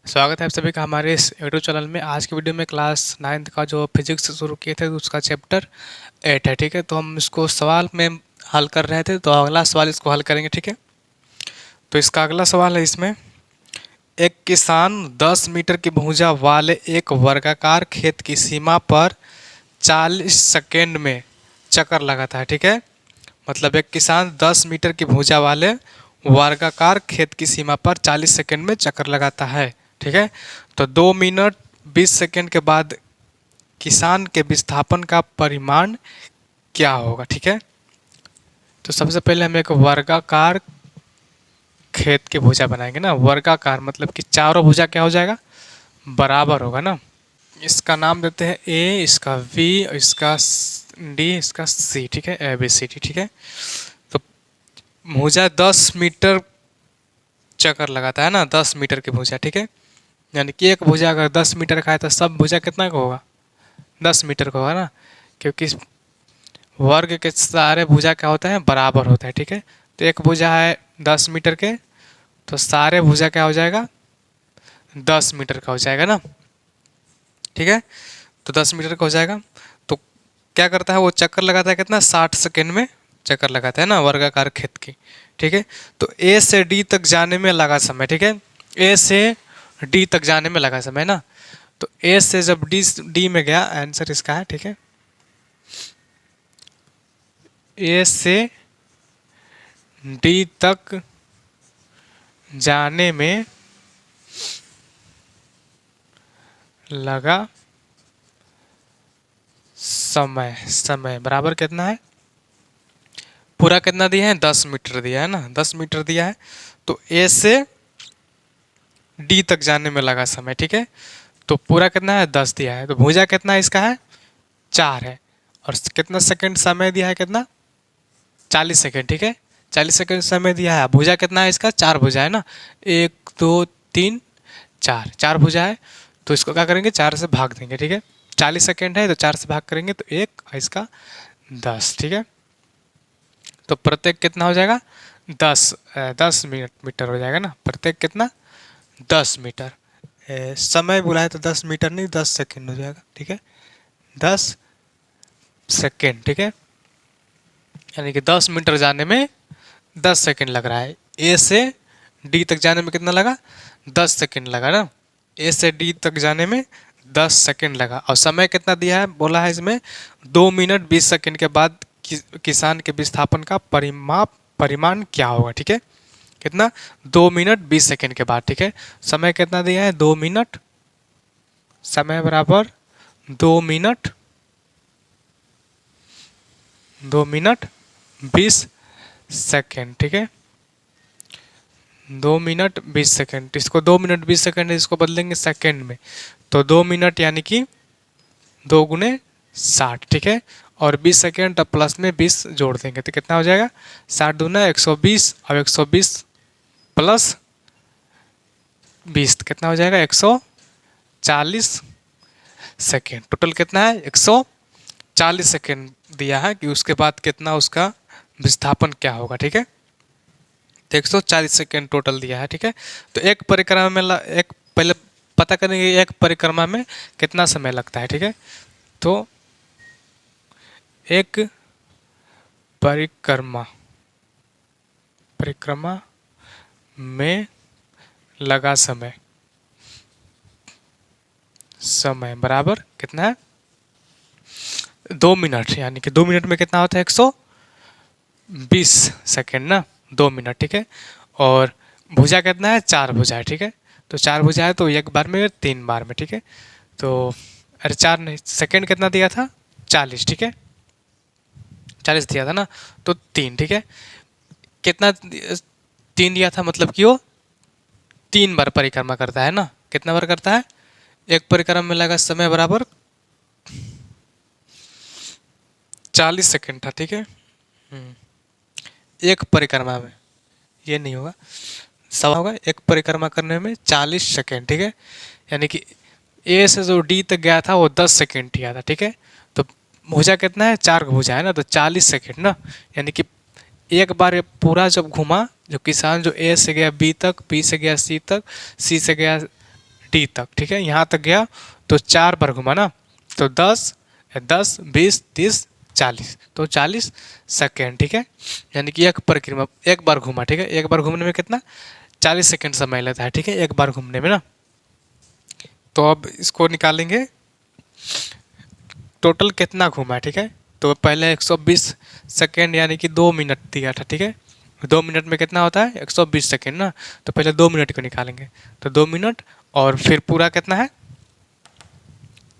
स्वागत है आप सभी का हमारे इस यूट्यूब चैनल में। आज की वीडियो में क्लास 9th का जो फिजिक्स शुरू किए थे उसका चैप्टर 8 है। ठीक है, तो हम इसको सवाल में हल कर रहे थे, तो अगला सवाल इसको हल करेंगे। ठीक है, तो इसका अगला सवाल है, इसमें एक किसान 10 मीटर की भुजा वाले एक वर्गाकार खेत की सीमा पर 40 सेकेंड में चक्कर लगाता है। ठीक है, मतलब एक किसान 10 मीटर की भुजा वाले वर्गाकार खेत की सीमा पर 40 सेकेंड में चक्कर लगाता है। ठीक है, तो 2 मिनट 20 सेकेंड के बाद किसान के विस्थापन का परिमाण क्या होगा। ठीक है, तो सबसे पहले हम एक वर्गाकार खेत की भुजा बनाएंगे ना। वर्गाकार मतलब कि चारों भुजा क्या हो जाएगा, बराबर होगा ना। इसका नाम देते हैं ए, इसका वी, इसका डी, इसका सी। ठीक है, ए बी सी डी। ठीक है, तो भुजा 10 मीटर चक्कर लगाता है ना, 10 मीटर की भुजा। ठीक है, यानी कि एक भुजा अगर 10 मीटर का है तो सब भुजा कितना का होगा, 10 मीटर का होगा ना, क्योंकि वर्ग के सारे भुजा क्या होता है, बराबर होता है। ठीक है, तो एक भुजा है 10 मीटर के, तो सारे भुजा क्या हो जाएगा, 10 मीटर का हो जाएगा ना। ठीक है, तो 10 मीटर का हो जाएगा। तो क्या करता है वो, चक्कर लगाता है कितना, 60 सेकेंड में चक्कर लगाता है ना वर्गाकार खेत की। ठीक है, तो ए से डी तक जाने में लगा समय। ठीक है, ए से डी तक जाने में लगा समय ना, तो ए से जब डी में गया, आंसर इसका है। ठीक है, ए से डी तक जाने में लगा समय बराबर कितना है, पूरा कितना दिया है, 10 मीटर दिया है ना, 10 मीटर दिया है। तो ए से डी तक जाने में लगा समय। ठीक है, तो पूरा कितना है, 10 दिया है, तो भुजा कितना है इसका है, 4 है, और कितना सेकंड समय दिया है, कितना, 40 सेकंड। ठीक है, 40 सेकंड समय दिया है। भुजा कितना है इसका, 4 भुजा है ना, 1 2 3 4, 4 भुजा है, तो इसको क्या करेंगे, 4 से भाग देंगे। ठीक है, 40 सेकंड है तो 4 से भाग करेंगे तो 1, इसका 10। ठीक है, तो प्रत्येक कितना हो जाएगा, 10 मीटर हो जाएगा ना, प्रत्येक कितना, 10 मीटर। समय बोला है तो 10 मीटर नहीं, 10 सेकेंड हो जाएगा। ठीक है, 10 सेकेंड। ठीक है, यानी कि 10 मीटर जाने में 10 सेकेंड लग रहा है। ए से डी तक जाने में कितना लगा, 10 सेकेंड लगा ना, ए से डी तक जाने में 10 सेकेंड लगा। और समय कितना दिया है, बोला है इसमें 2 मिनट 20 सेकेंड के बाद किसान के विस्थापन का परिमाण क्या होगा। ठीक है, कितना, 2 मिनट 20 सेकेंड के बाद। ठीक है, समय कितना दिया है, 2 मिनट, समय बराबर 2 मिनट 20 सेकेंड। ठीक है, 2 मिनट 20 सेकेंड, इसको 2 मिनट 20 सेकेंड इसको बदलेंगे सेकेंड में, तो 2 मिनट यानी कि 2 गुने 60। ठीक है, और 20 सेकेंड तब प्लस में 20 जोड़ देंगे तो कितना हो जाएगा, 60 दूना 120, और 120 प्लस 20 तो कितना हो जाएगा, 140 सेकेंड। टोटल कितना है, 140 सेकेंड दिया है कि उसके बाद कितना उसका विस्थापन क्या होगा। ठीक है, तो 140 सेकेंड टोटल दिया है। ठीक है, तो एक परिक्रमा में एक पहले पता करेंगे एक परिक्रमा में कितना समय लगता है। ठीक है, तो एक परिक्रमा परिक्रमा में लगा समय बराबर कितना है, 2 मिनट, यानी कि 2 मिनट में कितना होता है, 120 सेकेंड ना, 2 मिनट। ठीक है, और भुजा कितना है, 4 भुजा है। ठीक है, तो 4 भुजा है तो एक बार में 3 बार में। ठीक है, तो अरे 4 नहीं, सेकेंड कितना दिया था, 40। ठीक है, 40 दिया था ना, तो 3। ठीक है, कितना 3 दिया था, मतलब कि वो 3 बार परिक्रमा करता है ना, कितना बार करता है, एक परिक्रमा में लगा समय बराबर 40 सेकेंड था। ठीक है, एक परिक्रमा में, ये नहीं होगा, सवा होगा, एक परिक्रमा करने में 40 सेकेंड। ठीक है, यानी कि ए से जो डी तक गया था वो 10 सेकेंड किया था। ठीक है, तो भुजा कितना है, 4 भुजा है ना, तो 40 सेकेंड ना, यानी कि एक बार ये पूरा जब घुमा, जो किसान जो ए से गया बी तक, बी से गया सी तक, सी से गया डी तक, ठीक है। यहाँ तक गया तो 4 बार घुमा ना, तो 10 10 20 30 40, तो 40 सेकेंड, ठीक है। यानी कि एक परिक्रमा एक बार घूमा, ठीक है। एक बार घूमने में कितना 40 सेकेंड समय लेता है, ठीक है, एक बार घूमने में ना। तो अब इसको निकालेंगे टोटल कितना घूमा है, ठीक है। तो पहले 120 सेकेंड यानी कि 2 मिनट दिया था, ठीक है। 2 मिनट में कितना होता है 120 सेकेंड ना, तो पहले 2 मिनट को निकालेंगे, तो 2 मिनट और फिर पूरा कितना है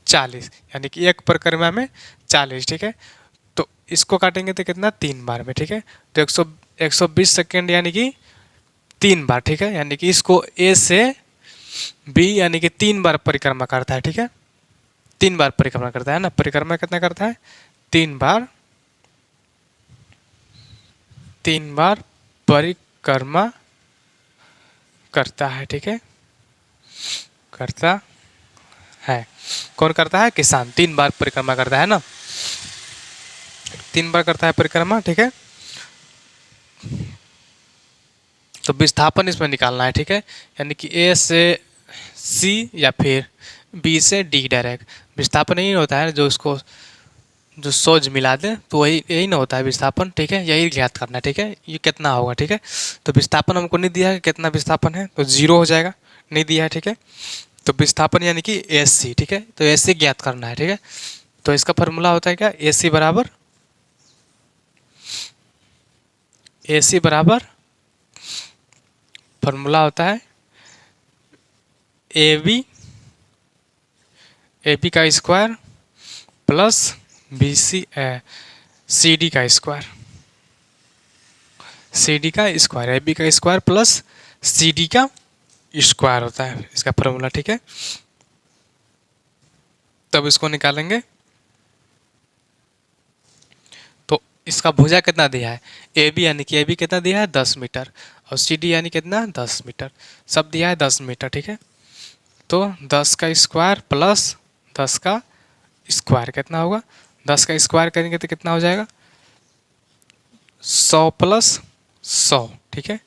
40, यानी कि एक परिक्रमा में 40, ठीक है। तो इसको काटेंगे तो कितना 3 बार में, ठीक है। तो 120 सेकेंड यानी कि 3 बार, ठीक है। यानी कि इसको ए से बी यानी कि 3 बार परिक्रमा करता है, ठीक है। 3 बार परिक्रमा करता है ना, परिक्रमा कितना करता है 3 बार, 3 बार परिक्रमा करता है, ठीक है, करता है। कौन करता है किसान, 3 बार परिक्रमा करता है ना, 3 बार करता है परिक्रमा, ठीक है। तो विस्थापन इसमें निकालना है, ठीक है। यानी कि ए से सी या फिर बी से डी डायरेक्ट। विस्थापन यही होता है जो इसको जो सोज मिला दे, तो वही यही ना होता है विस्थापन, ठीक है। यही ज्ञात करना है, ठीक है, ये कितना होगा, ठीक है। तो विस्थापन हमको नहीं दिया है कितना विस्थापन है, तो 0 हो जाएगा, नहीं दिया है, ठीक है। तो विस्थापन यानी कि एस सी, ठीक है, तो एस सी ज्ञात करना है, ठीक है। तो इसका फॉर्मूला होता है क्या, ए सी बराबर फॉर्मूला होता है ए बी का square plus b c c d का स्क्वायर, सी डी का स्क्वायर, ए बी का स्क्वायर प्लस सी डी का स्क्वायर होता है इसका फॉर्मूला, ठीक है। तब इसको निकालेंगे तो इसका भुजा कितना दिया है, ए बी यानी कि ए बी कितना दिया है 10 मीटर, और सी डी यानी कितना 10 मीटर, सब दिया है 10 मीटर, ठीक है। तो 10 का स्क्वायर प्लस 10 का स्क्वायर कितना होगा, 10 का स्क्वायर करेंगे तो कितना हो जाएगा 100 प्लस 100, ठीक है,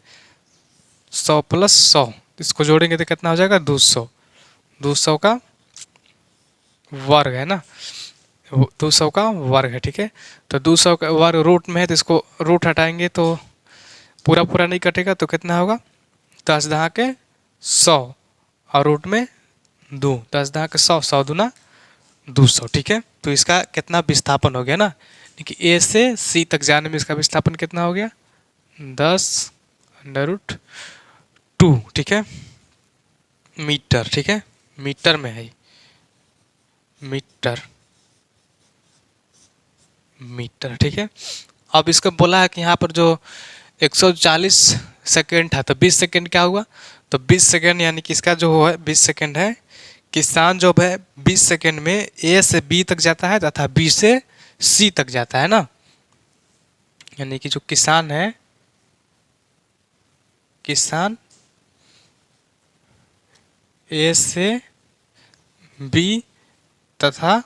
100 प्लस 100, इसको जोड़ेंगे तो कितना हो जाएगा 200, 200 का वर्ग है ना, 200 का वर्ग है, ठीक है। तो 200 का वर्ग रूट में है, तो इसको रूट हटाएंगे तो पूरा पूरा नहीं कटेगा, तो कितना होगा 10 दहा के 100 और रूट में 2, 10 दहा के 100, 100 दूना 200, ठीक है। तो इसका कितना विस्थापन हो गया ना, कि ए से सी तक जाने में इसका विस्थापन कितना हो गया 10√2, ठीक है, मीटर, ठीक है, मीटर में है, मीटर, मीटर, ठीक है। अब इसको बोला है कि यहाँ पर जो 140 सेकेंड था, तो 20 सेकेंड क्या हुआ, तो 20 सेकेंड यानी कि इसका जो है 20 सेकेंड है, किसान जो है 20 सेकेंड में ए से बी तक जाता है तथा बी से सी तक जाता है ना। यानी कि जो किसान है, किसान ए से बी तथा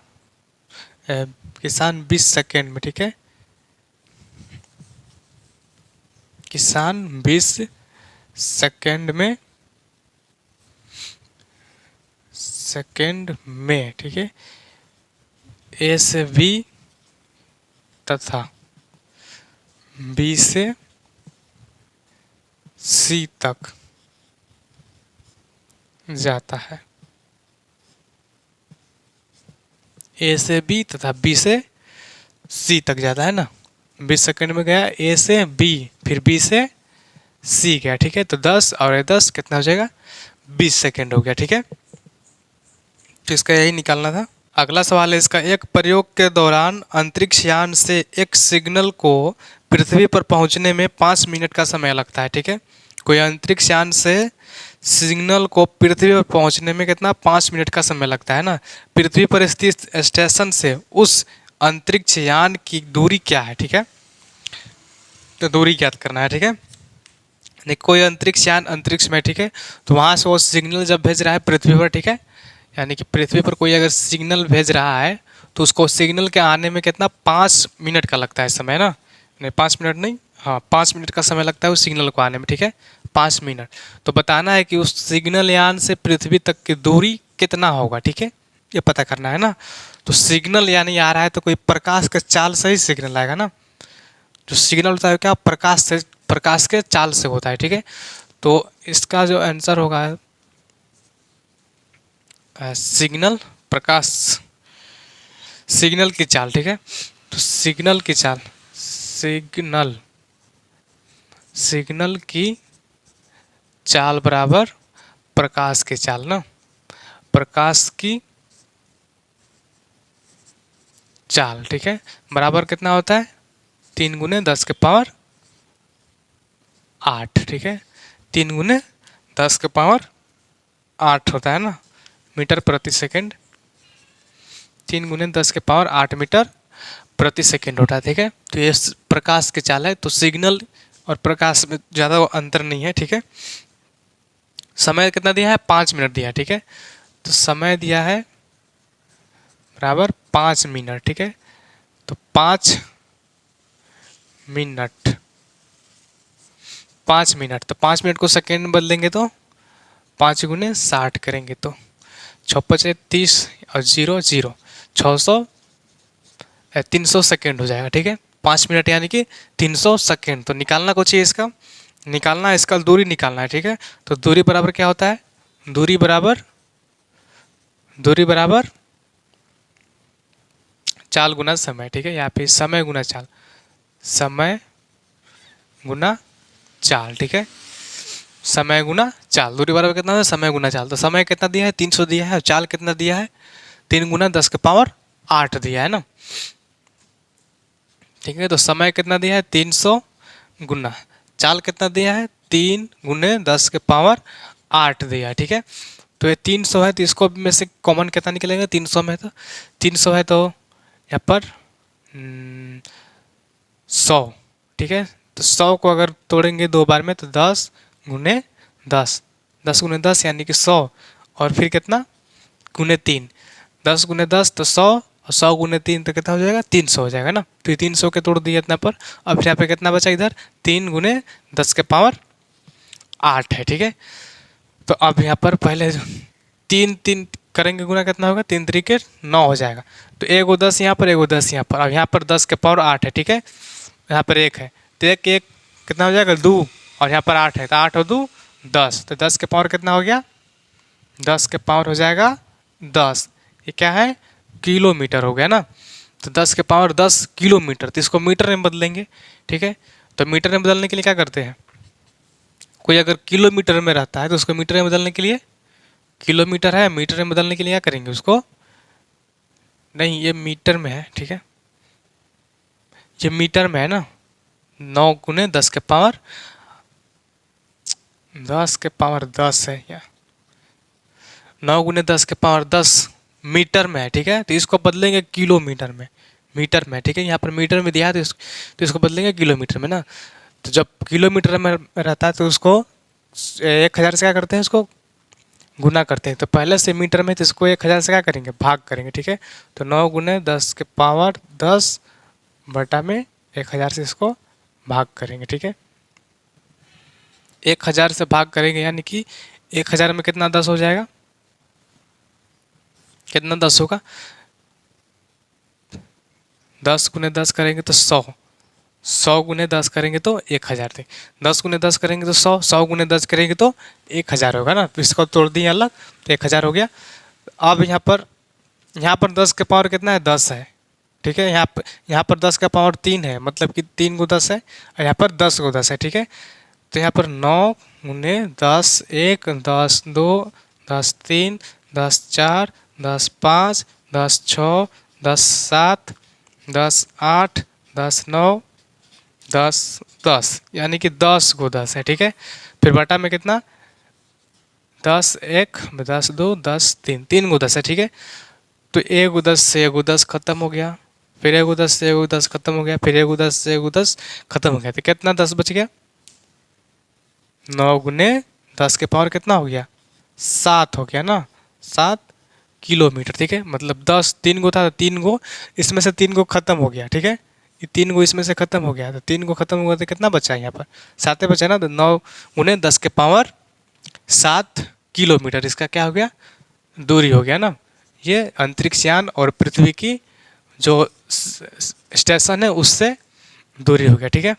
किसान 20 सेकेंड में, ठीक है, किसान 20 सेकेंड में, ठीक है, ए से बी तथा बी से सी तक जाता है, ए से बी तथा बी से सी तक जाता है ना। 20 सेकेंड में गया ए से बी, फिर बी से सी गया, ठीक है। तो 10 और 10 कितना हो जाएगा 20 सेकेंड हो गया, ठीक है। तो इसका यही निकालना था। अगला सवाल है इसका, एक प्रयोग के दौरान अंतरिक्ष यान से एक सिग्नल को पृथ्वी पर पहुंचने में 5 मिनट का समय लगता है, ठीक है। कोई अंतरिक्ष यान से सिग्नल को पृथ्वी पर पहुंचने में कितना 5 मिनट का समय लगता है ना। पृथ्वी पर स्थित स्टेशन से उस अंतरिक्ष यान की दूरी क्या है, ठीक है। तो दूरी ज्ञात करना है, ठीक है। कोई अंतरिक्ष यान अंतरिक्ष में, ठीक है, तो वहाँ से वो सिग्नल जब भेज रहा है पृथ्वी पर, ठीक है, यानी कि पृथ्वी पर कोई अगर सिग्नल भेज रहा है तो उसको सिग्नल के आने में कितना 5 मिनट का लगता है समय ना, नहीं 5 मिनट नहीं, हाँ 5 मिनट का समय लगता है उस सिग्नल को आने में, ठीक है, 5 मिनट। तो बताना है कि उस सिग्नल यान से पृथ्वी तक की दूरी कितना होगा, ठीक है, ये पता करना है ना। तो सिग्नल यानी आ रहा है तो कोई प्रकाश के चाल से ही सिग्नल आएगा ना। जो सिग्नल होता है क्या, प्रकाश से, प्रकाश के चाल से होता है, ठीक है। तो इसका जो आंसर होगा सिग्नल, प्रकाश, सिग्नल की चाल, ठीक है। तो सिग्नल की चाल, सिग्नल, सिग्नल की चाल बराबर प्रकाश की चाल ना, प्रकाश की चाल, ठीक है, बराबर कितना होता है 3 × 10⁸, ठीक है, 3 × 10⁸ होता है ना, मीटर प्रति सेकंड, 3 × 10⁸ मीटर प्रति सेकंड होता है, ठीक है। तो ये प्रकाश की चाल है। तो सिग्नल और प्रकाश में ज़्यादा अंतर नहीं है, ठीक है। समय कितना दिया है, 5 मिनट दिया है, ठीक है। तो समय दिया है बराबर 5 मिनट, ठीक है। तो 5 मिनट, 5 मिनट, तो 5 मिनट को सेकेंड में बदलेंगे तो 5 × 60 करेंगे तो 6×5 = 30 और 0 0, 600, 300 सेकेंड हो जाएगा, ठीक है। 5 मिनट यानी कि 300 सेकेंड। तो निकालना कुछ है इसका, निकालना है इसका दूरी निकालना है, ठीक है। तो दूरी बराबर क्या होता है, दूरी बराबर, दूरी बराबर चाल गुना समय, ठीक है। यहाँ पे समय गुना चाल, समय गुना चाल, ठीक है, समय गुना चाल। दूरी बराबर कितना है, समय गुना चाल। तो समय कितना दिया है 300 दिया है, और चाल कितना दिया है 3 × 10⁸ दिया है ना, ठीक है। तो समय कितना दिया है 300 गुना, चाल कितना दिया है 3 × 10⁸ दिया है, ठीक है। तो ये 300 है, तो इसको में से कॉमन कितना निकलेगा 300 में, तो 300 है तो यहाँ पर 100, ठीक है। तो 100 को अगर तोड़ेंगे 2 बार में तो 10 × 10, 10 × 10 यानी कि 100, और फिर कितना ×3, 10 × 10 तो 100, और 100 × 3 तो कितना हो जाएगा 300 हो जाएगा ना। तो ये 300 के तोड़ दिया इतना पर। अब यहाँ पे कितना बचा इधर 3 × 10⁸ है, ठीक है। तो अब यहाँ पर पहले 3 करेंगे गुना, कितना होगा 3×3 = 9 हो जाएगा। तो 1 × 10 यहाँ पर, 1 × 10 यहाँ पर, अब यहाँ पर 10⁸ है, ठीक है। यहाँ पर 1 है तो 1 1 कितना हो जाएगा 2, और यहाँ पर 8 है तो 8 और 2 10, तो 10⁸ कितना हो गया 10⁸ हो जाएगा 10। ये क्या है किलोमीटर हो गया ना। तो 10⁸ किलोमीटर, तो इसको मीटर में बदलेंगे, ठीक है। तो मीटर में बदलने के लिए क्या करते हैं, कोई अगर किलोमीटर में रहता है तो उसको मीटर में बदलने के लिए, किलोमीटर है मीटर में बदलने के लिए क्या करेंगे उसको, नहीं ये मीटर में है, ठीक है, ये मीटर में है ना। 9 × 10⁸ है या 9 × 10⁸ मीटर में है, ठीक है। तो इसको बदलेंगे किलोमीटर में, मीटर में, ठीक है। यहाँ पर मीटर में दिया है तो इसको बदलेंगे किलोमीटर में ना। तो जब किलोमीटर में रहता है तो उसको 1000 से क्या करते हैं, उसको गुना करते हैं। तो पहले से मीटर में तो इसको 1000 से क्या करेंगे भाग करेंगे, ठीक है। तो 9 × 10⁸ बटा में 1000 से इसको भाग करेंगे, ठीक है। 1000 से भाग करेंगे यानी कि 1000 में कितना 10 हो जाएगा, कितना 10 होगा 10 × 10 करेंगे तो 100, 100 × 10 करेंगे तो 1000 थे, 10 × 10 करेंगे तो 100, 100 × 10 करेंगे तो 1000 होगा ना। तो इसको तोड़ दिए अलग तो 1000 हो गया। अब यहाँ पर 10 कितना है 10 है, ठीक है। यहाँ पर 10 3 है, मतलब कि 3 × 10 है, और यहाँ पर 10 × 10 है, ठीक है। तो यहाँ पर 9 × 10 1, 10 2, 10 3, 10 4, 10 5, 10 6, 10 7, 10 8, 10 9, 10 यानी कि 10 × 10 है, ठीक है। फिर बटा में कितना 10 1, 10 2, 10 3, 3 × 10 है, ठीक है। तो 1 × 10 से 1 × 10 खत्म हो गया, फिर 1 × 10 से 1 × 10 खत्म हो गया, फिर 1 × 10 से 1 × 10 खत्म हो गया। तो कितना 10 बच गया 9 × 10⁸ कितना हो गया 7 हो गया ना, 7 किलोमीटर, ठीक है। मतलब 10 3 गो था, 3 गो इसमें से 3 गो खत्म हो गया, ठीक है। ये 3 गो इसमें से खत्म हो गया, तो 3 गो खत्म हुआ तो कितना बचा यहाँ पर? 7 बचा ना, तो 9 गुने 10 के पावर 7 किलोमीटर इसका क्या हो गया? दूरी हो गया ना। ये अंतरिक्ष यान और पृथ्वी की जो स्टेशन है उससे दूरी हो गया, ठीक है।